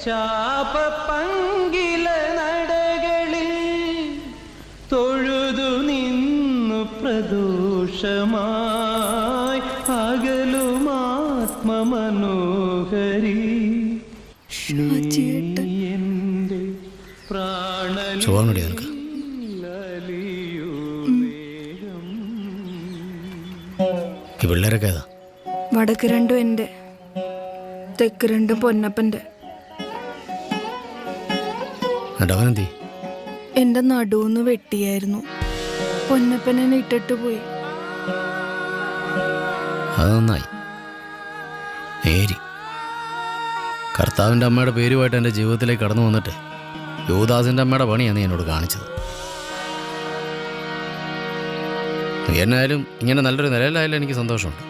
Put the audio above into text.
ശാപപങ്കില നടകളിൽ തൊഴുതു നിന്നു പ്രദോഷമായി അകലുമാത്മമനോഹരി എന്റെ പ്രാണലിയൂ ഈ പിള്ളേരൊക്കെ ഏതാ? വടക്ക് രണ്ടും എൻ്റെ, തെക്ക് രണ്ടും പൊന്നപ്പൻ്റെ. അവനെന്തി? എൻ്റെ നടുവൊന്ന് വെട്ടിയായിരുന്നു. പൊന്നപ്പൻ എന്നെ ഇട്ടിട്ട് പോയി. അത് നന്നായി. നേരി കർത്താവിൻ്റെ അമ്മയുടെ പേരുമായിട്ട് എൻ്റെ ജീവിതത്തിലേക്ക് കടന്നു വന്നിട്ട് യൂദാസിൻ്റെ അമ്മയുടെ പണിയാണ് നീ എന്നോട് കാണിച്ചത്. എന്നായാലും ഇങ്ങനെ നല്ലൊരു നിലയിലായാലും എനിക്ക് സന്തോഷമുണ്ട്.